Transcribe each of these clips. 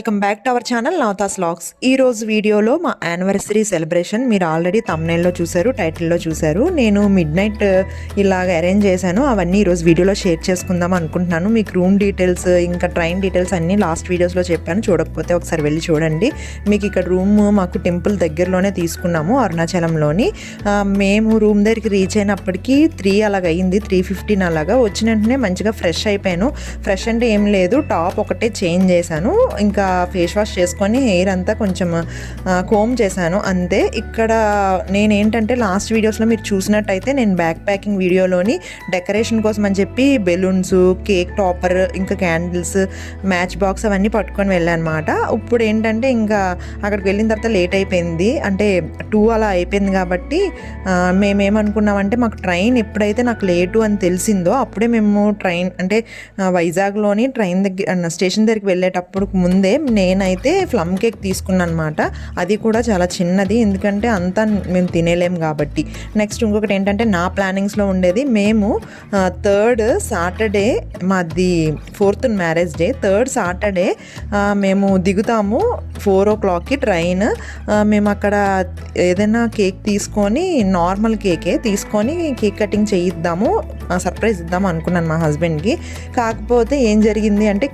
Welcome back to our channel Navatha's vlogs. ఈ రోజు వీడియోలో మా యానివర్సరీ సెలబ్రేషన్ మీరు ఆల్రెడీ థంబ్నెయిల్లో చూశారు, టైటిల్లో చూశారు. నేను మిడ్ నైట్ ఇలాగ అరేంజ్ చేశాను. అవన్నీ ఈరోజు వీడియోలో షేర్ చేసుకుందాం అనుకుంటున్నాను. మీకు రూమ్ డీటెయిల్స్ ఇంకా ట్రైన్ డీటెయిల్స్ అన్నీ లాస్ట్ వీడియోస్లో చెప్పాను. చూడకపోతే ఒకసారి వెళ్ళి చూడండి. మీకు ఇక్కడ రూమ్ మాకు టెంపుల్ దగ్గరలోనే తీసుకున్నాము, అరుణాచలంలోని. మేము రూమ్ దగ్గరికి రీచ్ అయినప్పటికీ 3 అలాగ అయింది, 3:15 అలాగా. వచ్చిన వెంటనే మంచిగా ఫ్రెష్ అయిపోయాను. ఫ్రెష్ అంటే ఏం లేదు, టాప్ ఒకటే చేంజ్ చేశాను, ఇంకా ఫేస్ వాష్ చేసుకొని హెయిర్ అంతా కొంచెం కోమ్ చేశాను అంతే. ఇక్కడ నేనేంటంటే లాస్ట్ వీడియోస్లో మీరు చూసినట్టయితే నేను బ్యాక్ ప్యాకింగ్ వీడియోలోని డెకరేషన్ కోసం అని చెప్పి బెలూన్స్, కేక్ టాపర్, ఇంకా క్యాండిల్స్, మ్యాచ్ బాక్స్ అవన్నీ పట్టుకొని వెళ్ళాను అనమాట. ఇప్పుడు ఏంటంటే ఇంకా అక్కడికి వెళ్ళిన తర్వాత లేట్ అయిపోయింది, అంటే 2 అలా అయిపోయింది. కాబట్టి మేమేమనుకున్నామంటే మాకు ట్రైన్ ఎప్పుడైతే నాకు లేటు అని తెలిసిందో అప్పుడే మేము ట్రైన్ అంటే వైజాగ్లోని ట్రైన్ దగ్గర స్టేషన్ దగ్గరికి వెళ్ళేటప్పుడు ముందే నేనైతే ప్లమ్ కేక్ తీసుకున్నాను అనమాట. అది కూడా చాలా చిన్నది, ఎందుకంటే అంతా మేము తినేలేం కాబట్టి. నెక్స్ట్ ఇంకొకటి ఏంటంటే నా ప్లానింగ్స్లో ఉండేది, మేము 3rd సాటర్డే, మాది 4th marriage day, 3rd Saturday మేము దిగుతాము 4 o'clockకి ట్రైన్. మేము అక్కడ ఏదైనా కేక్ తీసుకొని, నార్మల్ కేకే తీసుకొని కేక్ కటింగ్ చేయిద్దాము, సర్ప్రైజ్ ఇద్దాము అనుకున్నాను మా హస్బెండ్కి. కాకపోతే ఏం జరిగింది అంటే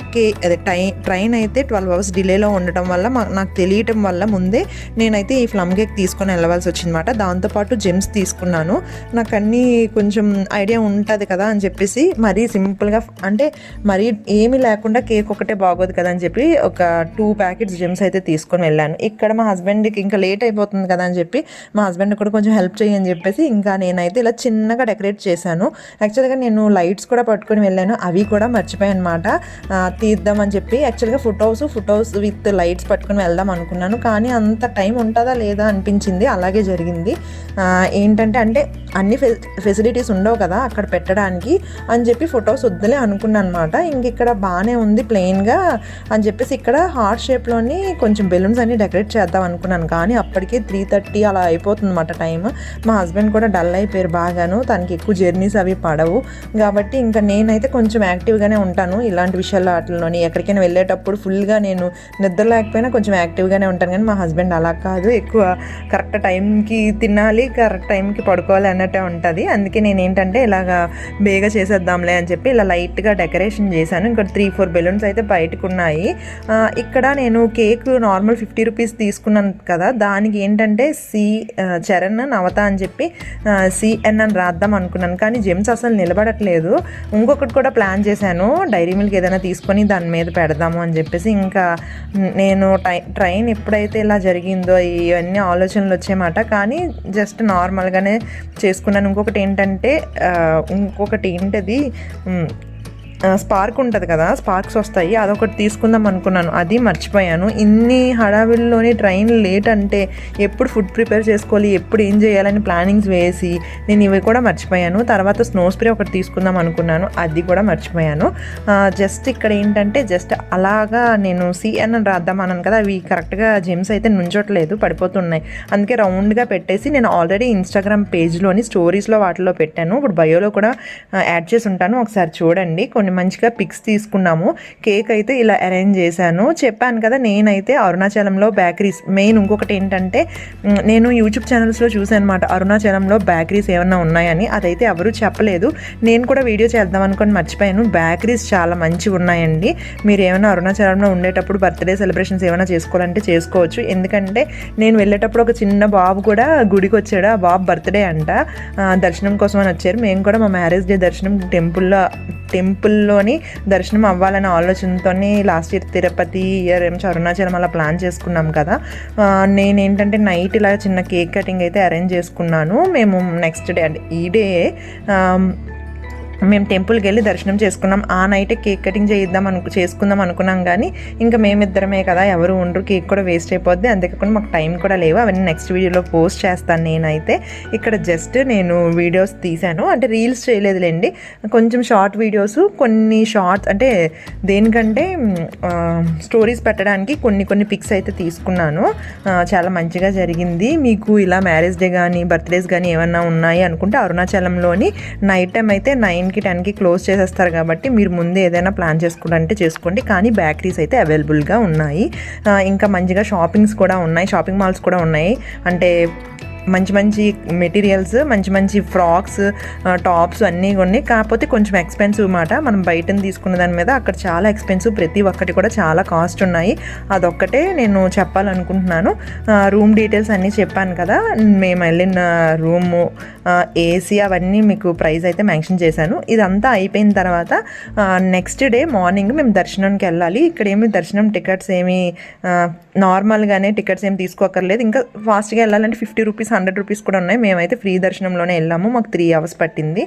ట్రైన్ అయితే 12 hours డిలేలో ఉండటం వల్ల నాకు తెలియటం వల్ల ముందే నేనైతే ఈ ప్లమ్ కేక్ తీసుకొని వెళ్ళవలసి వచ్చిందన్నమాట. దాంతోపాటు జెమ్స్ తీసుకున్నాను. నాకు అన్నీ కొంచెం ఐడియా ఉంటుంది కదా అని చెప్పేసి, మరీ సింపుల్గా అంటే మరీ ఏమీ లేకుండా కేక్ ఒకటే బాగోదు కదా అని చెప్పి ఒక 2 ప్యాకెట్స్ జెమ్స్ అయితే తీసుకొని వెళ్ళాను. ఇక్కడ మా హస్బెండ్కి ఇంకా లేట్ అయిపోతుంది కదా అని చెప్పి మా హస్బెండ్ కూడా కొంచెం హెల్ప్ చేయని చెప్పేసి ఇంకా నేనైతే ఇలా చిన్నగా డెకరేట్ చేశాను. యాక్చువల్గా నేను లైట్స్ కూడా పట్టుకొని వెళ్ళాను, అవి కూడా మర్చిపోయాను అనమాట తీద్దామని చెప్పి. యాక్చువల్గా ఫొటోస్ విత్ లైట్స్ పట్టుకొని వెళ్దాం అనుకున్నాను, కానీ అంత టైం ఉంటుందా లేదా అనిపించింది. అలాగే జరిగింది. ఏంటంటే అన్ని ఫెసిలిటీస్ ఉండవు కదా అక్కడ పెట్టడానికి అని చెప్పి ఫొటోస్ వద్దులే అనుకున్నాను అనమాట. ఇంక ఇక్కడ బాగానే ఉంది ప్లెయిన్గా అని చెప్పేసి ఇక్కడ హార్ట్ షేప్లోని కొంచెం బెలూన్స్ అన్ని డెకరేట్ చేద్దాం అనుకున్నాను, కానీ అప్పటికే 3:30 అలా అయిపోతుంది అనమాట టైం. మా హస్బెండ్ కూడా డల్ అయిపోయారు బాగాను, తనకి ఎక్కువ జర్నీస్ అవి పడవు కాబట్టి ఇంకా నేనైతే కొంచెం యాక్టివ్గానే ఉంటాను ఇలాంటి విషయాల్లో. వాటిలోని ఎక్కడికైనా వెళ్ళేటప్పుడు ఫుల్గా నేను నిద్ర లేకపోయినా కొంచెం యాక్టివ్గానే ఉంటాను, కానీ మా హస్బెండ్ అలా కాదు, ఎక్కువ కరెక్ట్ టైంకి తినాలి, కరెక్ట్ టైంకి పడుకోవాలి అన్నట్టే ఉంటుంది. అందుకే నేను ఏంటంటే ఇలాగా బేగా చేసేద్దాంలే అని చెప్పి ఇలా లైట్గా డెకరేషన్ చేశాను. ఇంకా 3-4 బెలూన్స్ అయితే బయటకు ఉన్నాయి. ఇక్కడ నేను కేక్ నార్మల్ 50 rupees తీసుకున్నాను కదా, దానికి ఏంటంటే చరణ్ నవత అని చెప్పి CN అని రాద్దాం అనుకున్నాను, కానీ జెమ్స్ అసలు నిలబడట్లేదు. ఇంకొకటి కూడా ప్లాన్ చేశాను, డైరీ మిల్క్ ఏదైనా తీసుకొని దాని మీద పెడదాము అని చెప్పేసి. ఇంకా నేను ట్రైన్ ఎప్పుడైతే ఇలా జరిగిందో ఇవన్నీ ఆలోచనలు వచ్చాయన్నమాట, కానీ జస్ట్ నార్మల్గానే చేసుకున్నాను. ఇంకొకటి ఏంటది స్పార్క్ ఉంటుంది కదా, స్పార్క్స్ వస్తాయి, అదొకటి తీసుకుందాం అనుకున్నాను, అది మర్చిపోయాను. ఇన్ని హడావిల్లోని ట్రైన్ లేట్ అంటే ఎప్పుడు ఫుడ్ ప్రిపేర్ చేసుకోవాలి, ఎప్పుడు ఏం చేయాలని ప్లానింగ్స్ వేసి నేను ఇవి కూడా మర్చిపోయాను. తర్వాత స్నో స్ప్రే ఒకటి తీసుకుందాం అనుకున్నాను, అది కూడా మర్చిపోయాను. జస్ట్ ఇక్కడ ఏంటంటే జస్ట్ అలాగా నేను CN అని రాద్దాం అన్నాను కదా, అవి కరెక్ట్గా జెమ్స్ అయితే నుంచోట్లేదు, పడిపోతున్నాయి. అందుకే రౌండ్గా పెట్టేసి నేను ఆల్రెడీ ఇన్స్టాగ్రామ్ పేజ్లోని స్టోరీస్లో వాటిలో పెట్టాను, ఇప్పుడు బయోలో కూడా యాడ్ చేసి ఉంటాను, ఒకసారి చూడండి. మంచిగా పిక్స్ తీసుకున్నాము. కేక్ అయితే ఇలా అరేంజ్ చేశాను. చెప్పాను కదా నేనైతే అరుణాచలంలో బేకరీస్ మెయిన్. ఇంకొకటి ఏంటంటే నేను యూట్యూబ్ ఛానల్స్లో చూసాను అనమాట, అరుణాచలంలో బేకరీస్ ఏమన్నా ఉన్నాయని. అదైతే ఎవరు చెప్పలేదు, నేను కూడా వీడియో చేద్దాం అనుకొని మర్చిపోయాను. బేకరీస్ చాలా మంచిగా ఉన్నాయండి. మీరు ఏమైనా అరుణాచలంలో ఉండేటప్పుడు బర్త్డే సెలబ్రేషన్స్ ఏమైనా చేసుకోవాలంటే చేసుకోవచ్చు. ఎందుకంటే నేను వెళ్ళేటప్పుడు ఒక చిన్న బాబు కూడా గుడికి వచ్చాడు, ఆ బాబు బర్త్డే అంట, దర్శనం కోసం అని వచ్చారు. మేము కూడా మా మ్యారేజ్ డే దర్శనం టెంపుల్లోని దర్శనం అవ్వాలనే ఆలోచనతో లాస్ట్ ఇయర్ తిరుపతి, ఇయర్ ఏమో అరుణాచలం అలా ప్లాన్ చేసుకున్నాం కదా. నేనేంటంటే నైట్ ఇలా చిన్న కేక్ కటింగ్ అయితే అరేంజ్ చేసుకున్నాను. మేము నెక్స్ట్ డే అంటే ఈ డే మేము టెంపుల్కి వెళ్ళి దర్శనం చేసుకున్నాం. ఆ నైటే కేక్ కటింగ్ చేసుకుందాం అనుకున్నాం, కానీ ఇంకా మేమిద్దరమే కదా, ఎవరు ఉండరు, కేక్ కూడా వేస్ట్ అయిపోద్ది, అంతేకాకుండా మాకు టైం కూడా లేవు. అవన్నీ నెక్స్ట్ వీడియోలో పోస్ట్ చేస్తాను. నేనైతే ఇక్కడ జస్ట్ నేను వీడియోస్ తీశాను, అంటే రీల్స్ చేయలేదులేండి, కొంచెం షార్ట్ వీడియోస్, కొన్ని షార్ట్స్ అంటే దేనికంటే స్టోరీస్ పెట్టడానికి కొన్ని పిక్స్ అయితే తీసుకున్నాను. చాలా మంచిగా జరిగింది. మీకు ఇలా మ్యారేజ్ డే కానీ బర్త్డేస్ కానీ ఏమన్నా ఉన్నాయి అనుకుంటే అరుణాచలంలోని నైట్ టైం అయితే 9 9కి 10కి క్లోజ్ చేసేస్తారు కాబట్టి మీరు ముందే ఏదైనా ప్లాన్ చేసుకోవాలంటే చేసుకోండి. కానీ బేకరీస్ అయితే అవైలబుల్గా ఉన్నాయి. ఇంకా మంచిగా షాపింగ్స్ కూడా ఉన్నాయి, షాపింగ్ మాల్స్ కూడా ఉన్నాయి. అంటే మంచి మంచి మెటీరియల్స్, మంచి మంచి ఫ్రాక్స్, టాప్స్ అన్నీ ఉన్నాయి. కాకపోతే కొంచెం ఎక్స్పెన్సివ్ మాట. మనం బయటని తీసుకున్న దాని మీద అక్కడ చాలా ఎక్స్పెన్సివ్, ప్రతి ఒక్కటి కూడా చాలా కాస్ట్ ఉన్నాయి. అదొక్కటే నేను చెప్పాలనుకుంటున్నాను. రూమ్ డీటెయిల్స్ అన్నీ చెప్పాను కదా, మేము వెళ్ళిన రూము, ఏసీ అవన్నీ మీకు ప్రైస్ అయితే మెన్షన్ చేశాను. ఇదంతా అయిపోయిన తర్వాత నెక్స్ట్ డే మార్నింగ్ మేము దర్శనానికి వెళ్ళాలి. ఇక్కడ ఏమి దర్శనం టికెట్స్ ఏమి నార్మల్గానే టికెట్స్ ఏమి తీసుకోకర్లేదు. ఇంకా ఫాస్ట్గా వెళ్ళాలంటే 50 రూపీస్ 100 రూపీస్ కూడా ఉన్నాయి. మేమైతే ఫ్రీ దర్శనంలోనే వెళ్ళాము, మాకు 3 hours పట్టింది.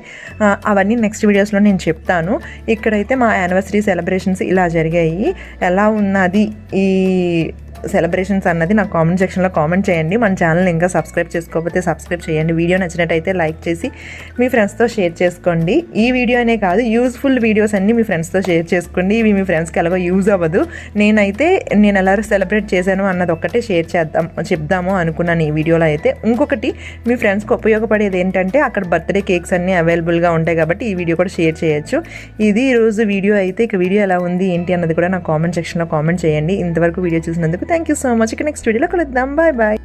అవన్నీ నెక్స్ట్ వీడియోస్లో నేను చెప్తాను. ఇక్కడైతే మా యానివర్సరీ సెలబ్రేషన్స్ ఇలా జరిగాయి. ఎలా ఉన్నది ఈ సెలబ్రేషన్స్ అన్నది నాకు కామెంట్ సెక్షన్లో కామెంట్ చేయండి. మన ఛానల్ ఇంకా సబ్స్క్రైబ్ చేసుకోకపోతే సబ్స్క్రైబ్ చేయండి. వీడియో నచ్చినట్టయితే లైక్ చేసి మీ ఫ్రెండ్స్తో షేర్ చేసుకోండి. ఈ వీడియోనే కాదు, యూజ్ఫుల్ వీడియోస్ అన్నీ మీ ఫ్రెండ్స్తో షేర్ చేసుకోండి. ఇవి మీ ఫ్రెండ్స్కి ఎలాగో యూజ్ అవ్వదు. నేను ఎలా సెలబ్రేట్ చేశాను అన్నది ఒక్కటే చెప్దాము అనుకున్నాను ఈ వీడియోలో అయితే. ఇంకొకటి మీ ఫ్రెండ్స్కి ఉపయోగపడేది ఏంటంటే అక్కడ బర్త్డే కేక్స్ అన్నీ అవైలబుల్గా ఉంటాయి కాబట్టి ఈ వీడియో కూడా షేర్ చేయొచ్చు. ఇది ఈరోజు వీడియో అయితే. ఇక వీడియో ఎలా ఉంది ఏంటి అన్నది కూడా నాకు కామెంట్ సెక్షన్లో కామెంట్ చేయండి. ఇంతవరకు వీడియో చూసినందుకు థ్యాంక్ యూ సో మచ్. ఇక నెక్స్ట్ వీడియోలో కలుద్దాం. Bye bye.